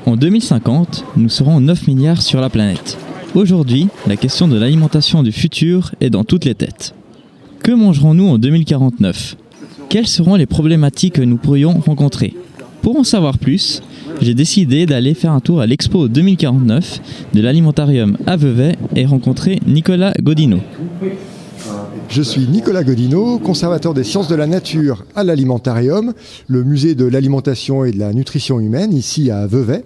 En 2050, nous serons 9 milliards sur la planète. Aujourd'hui, la question de l'alimentation du futur est dans toutes les têtes. Que mangerons-nous en 2049 ? Quelles seront les problématiques que nous pourrions rencontrer ? Pour en savoir plus, j'ai décidé d'aller faire un tour à l'Expo 2049 de l'Alimentarium à Vevey et rencontrer Nicolas Godinot. Je suis Nicolas Godinot, conservateur des sciences de la nature à l'Alimentarium, le musée de l'alimentation et de la nutrition humaine, ici à Vevey,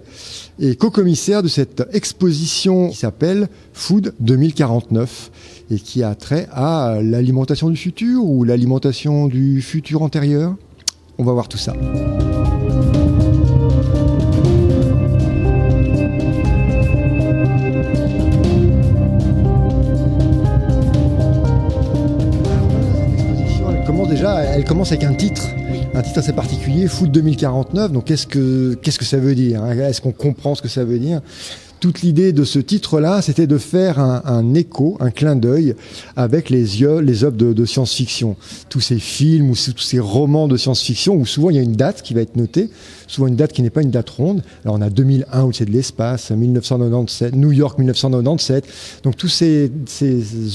et co-commissaire de cette exposition qui s'appelle Food 2049 et qui a trait à l'alimentation du futur ou l'alimentation du futur antérieur. On va voir tout ça. Elle commence avec un titre assez particulier, Food 2049. Donc qu'est-ce que ça veut dire, hein ? Est-ce qu'on comprend ce que ça veut dire ? Toute l'idée de ce titre-là, c'était de faire un écho, un clin d'œil avec les œuvres de science-fiction. Tous ces films ou tous ces romans de science-fiction où souvent il y a une date qui va être notée, souvent une date qui n'est pas une date ronde. Alors on a 2001 où c'est de l'espace, 1997, New York 1997. Donc tous ces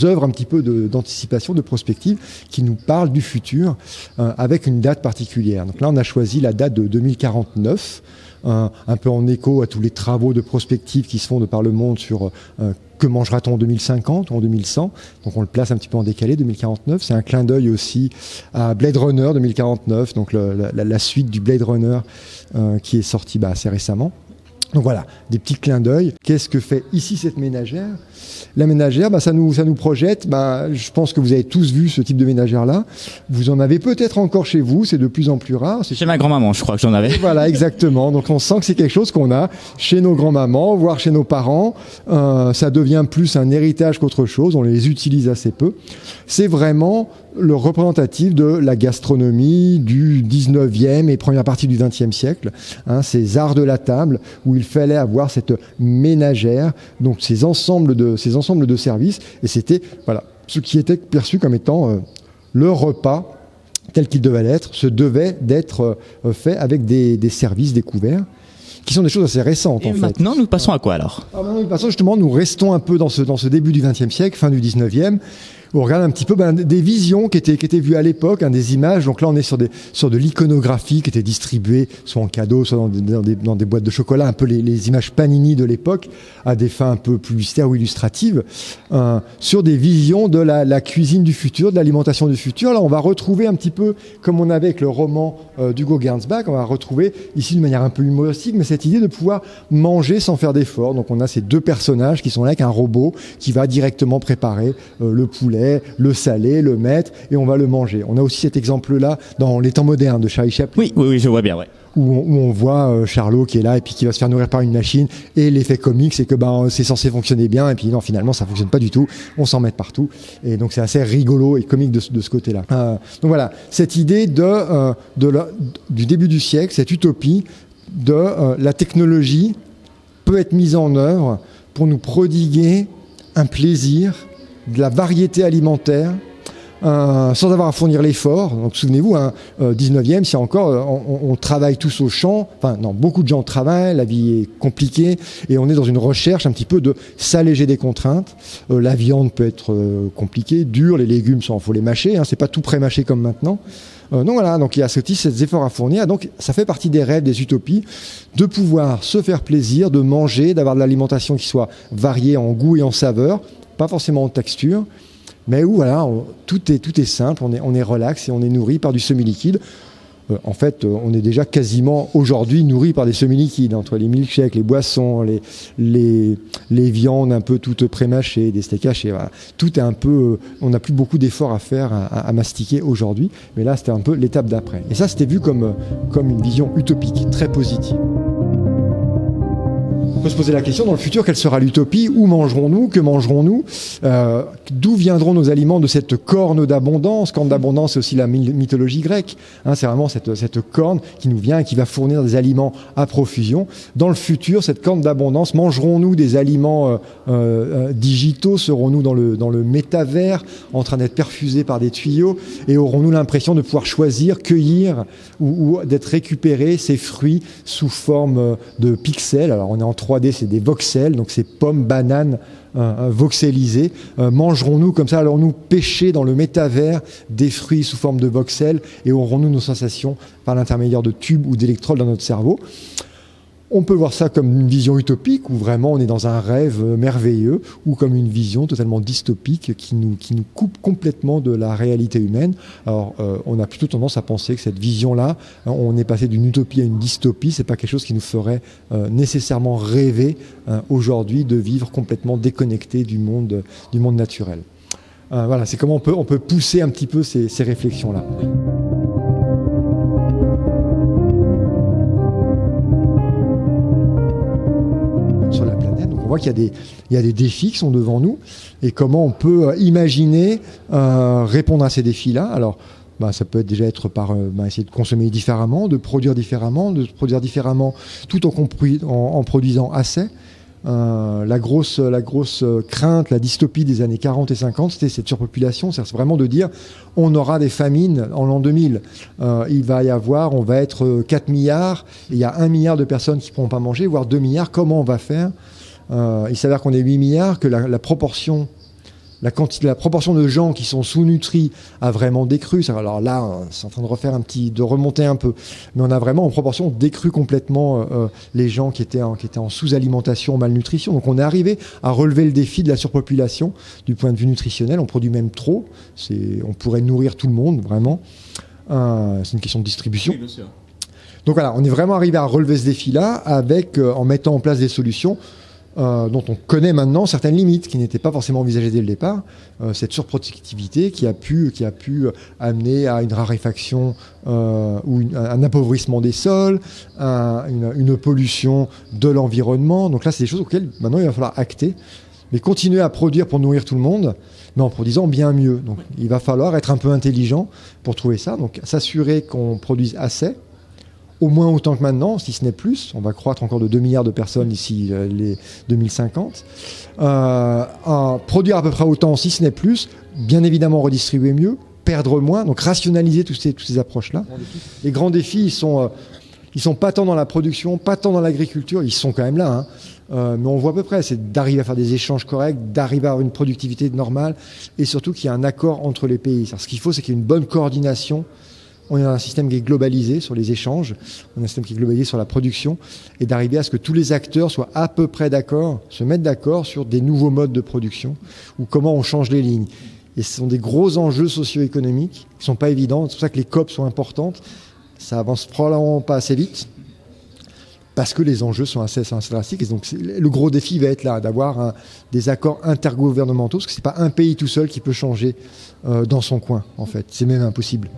œuvres un petit peu d'anticipation, de prospective qui nous parlent du futur avec une date particulière. Donc là on a choisi la date de 2049. Un peu en écho à tous les travaux de prospective qui se font de par le monde sur que mangera-t-on en 2050 ou en 2100. Donc on le place un petit peu en décalé, 2049. C'est un clin d'œil aussi à Blade Runner 2049, donc la suite du Blade Runner qui est sorti assez récemment. Donc voilà, des petits clins d'œil. Qu'est-ce que fait ici cette ménagère ? La ménagère, ça nous projette. Je pense que vous avez tous vu ce type de ménagère-là. Vous en avez peut-être encore chez vous, c'est de plus en plus rare. C'est chez ma grand-maman, je crois que j'en avais. Voilà, exactement. Donc on sent que c'est quelque chose qu'on a chez nos grands-mamans, voire chez nos parents. Ça devient plus un héritage qu'autre chose. On les utilise assez peu. C'est vraiment le représentatif de la gastronomie du 19e et première partie du 20e siècle, ces arts de la table où il fallait avoir cette ménagère, donc ces ensembles de services, et c'était ce qui était perçu comme étant le repas tel qu'il devait l'être, devait d'être fait avec des services, des couverts, qui sont des choses assez récentes. Et maintenant, nous passons à quoi alors ? Maintenant, justement, nous restons un peu dans ce début du 20e siècle, fin du 19e, où on regarde un petit peu des visions qui étaient vues à l'époque, des images. Donc là, on est sur de l'iconographie qui était distribuée soit en cadeau, soit dans des boîtes de chocolat, un peu les images Panini de l'époque, à des fins un peu publicitaires ou illustratives, sur des visions de la cuisine du futur, de l'alimentation du futur. Là, on va retrouver un petit peu, comme on avait avec le roman d'Hugo Gernsback, on va retrouver ici de manière un peu humoristique, mais cette idée de pouvoir manger sans faire d'effort. Donc on a ces deux personnages qui sont là avec un robot qui va directement préparer le poulet, le saler, le mettre, et on va le manger. On a aussi cet exemple-là dans Les Temps modernes de Charlie Chaplin. Oui, je vois bien, ouais. Où on voit Charlot qui est là et puis qui va se faire nourrir par une machine, et l'effet comique c'est que c'est censé fonctionner bien et puis non, finalement ça fonctionne pas du tout, on s'en met partout, et donc c'est assez rigolo et comique de ce côté-là. Donc voilà, cette idée du début du siècle, cette utopie de la technologie peut être mise en œuvre pour nous prodiguer un plaisir, de la variété alimentaire, sans avoir à fournir l'effort. Donc souvenez-vous, 19e, c'est encore, on travaille tous au champ, beaucoup de gens travaillent, la vie est compliquée, et on est dans une recherche un petit peu de s'alléger des contraintes. La viande peut être compliquée, dure, les légumes, faut les mâcher, c'est pas tout pré-mâché comme maintenant. Donc voilà, donc il y a ces efforts à fournir. Donc ça fait partie des rêves, des utopies, de pouvoir se faire plaisir, de manger, d'avoir de l'alimentation qui soit variée en goût et en saveur, pas forcément en texture, mais où tout est simple, on est relax et on est nourri par du semi-liquide. En fait, on est déjà quasiment aujourd'hui nourri par des semi-liquides, entre les milkshakes, les boissons, les viandes un peu toutes pré-mâchées, des steaks hachés. Voilà. Tout est un peu, on n'a plus beaucoup d'efforts à faire, à mastiquer aujourd'hui, mais là c'était un peu l'étape d'après. Et ça c'était vu comme une vision utopique, très positive. On peut se poser la question, dans le futur, quelle sera l'utopie? Où mangerons-nous? Que mangerons-nous? D'où viendront nos aliments? De cette corne d'abondance. Corne d'abondance, c'est aussi la mythologie grecque. C'est vraiment cette corne qui nous vient et qui va fournir des aliments à profusion. Dans le futur, cette corne d'abondance, mangerons-nous des aliments digitaux? Serons-nous dans le métavers, en train d'être perfusés par des tuyaux? Et aurons-nous l'impression de pouvoir choisir, cueillir ou d'être récupérés ces fruits sous forme de pixels? Alors on est en 3D, c'est des voxels, donc c'est pommes, bananes voxelisées. Mangerons-nous comme ça? Allons-nous pêcher dans le métavers des fruits sous forme de voxels et aurons-nous nos sensations par l'intermédiaire de tubes ou d'électrodes dans notre cerveau? On peut voir ça comme une vision utopique où vraiment on est dans un rêve merveilleux, ou comme une vision totalement dystopique qui nous coupe complètement de la réalité humaine. Alors on a plutôt tendance à penser que cette vision-là, on est passé d'une utopie à une dystopie, c'est pas quelque chose qui nous ferait nécessairement rêver aujourd'hui de vivre complètement déconnecté du monde naturel. Voilà, c'est comment on peut pousser un petit peu ces réflexions-là. Sur la planète, donc on voit qu'il y a des défis qui sont devant nous et comment on peut imaginer répondre à ces défis-là. Alors ça peut déjà être par essayer de consommer différemment, de produire différemment tout en produisant assez. La grosse crainte, la dystopie des années 40 et 50, c'était cette surpopulation. C'est vraiment de dire on aura des famines en l'an 2000. On va être 4 milliards, et il y a 1 milliard de personnes qui ne pourront pas manger, voire 2 milliards. Comment on va faire? Il s'avère qu'on est 8 milliards, que la proportion de gens qui sont sous-nutris a vraiment décru. Alors là, c'est en train de remonter un peu. Mais on a vraiment en proportion décru complètement les gens qui étaient en sous-alimentation, malnutrition. Donc on est arrivé à relever le défi de la surpopulation du point de vue nutritionnel. On produit même trop. On pourrait nourrir tout le monde, vraiment. C'est une question de distribution. Oui, bien sûr. Donc voilà, on est vraiment arrivé à relever ce défi-là en mettant en place des solutions dont on connaît maintenant certaines limites qui n'étaient pas forcément envisagées dès le départ. Cette surproductivité qui a pu amener à une raréfaction ou un appauvrissement des sols, une pollution de l'environnement. Donc là, c'est des choses auxquelles maintenant il va falloir acter, mais continuer à produire pour nourrir tout le monde, mais en produisant bien mieux. Donc il va falloir être un peu intelligent pour trouver ça, donc s'assurer qu'on produise assez, au moins autant que maintenant, si ce n'est plus. On va croître encore de 2 milliards de personnes d'ici les 2050. Produire à peu près autant, si ce n'est plus. Bien évidemment, redistribuer mieux, perdre moins, donc rationaliser toutes ces approches-là. Les grands défis, ils sont pas tant dans la production, pas tant dans l'agriculture, ils sont quand même là, mais on voit à peu près, c'est d'arriver à faire des échanges corrects, d'arriver à avoir une productivité normale, et surtout qu'il y ait un accord entre les pays. Alors, ce qu'il faut, c'est qu'il y ait une bonne coordination. On est dans un système qui est globalisé sur les échanges, on a un système qui est globalisé sur la production, et d'arriver à ce que tous les acteurs soient à peu près d'accord, se mettent d'accord sur des nouveaux modes de production, ou comment on change les lignes. Et ce sont des gros enjeux socio-économiques qui ne sont pas évidents, c'est pour ça que les COP sont importantes. Ça avance probablement pas assez vite, parce que les enjeux sont assez drastiques. Et donc le gros défi va être là, d'avoir des accords intergouvernementaux, parce que ce n'est pas un pays tout seul qui peut changer dans son coin, en fait. C'est même impossible.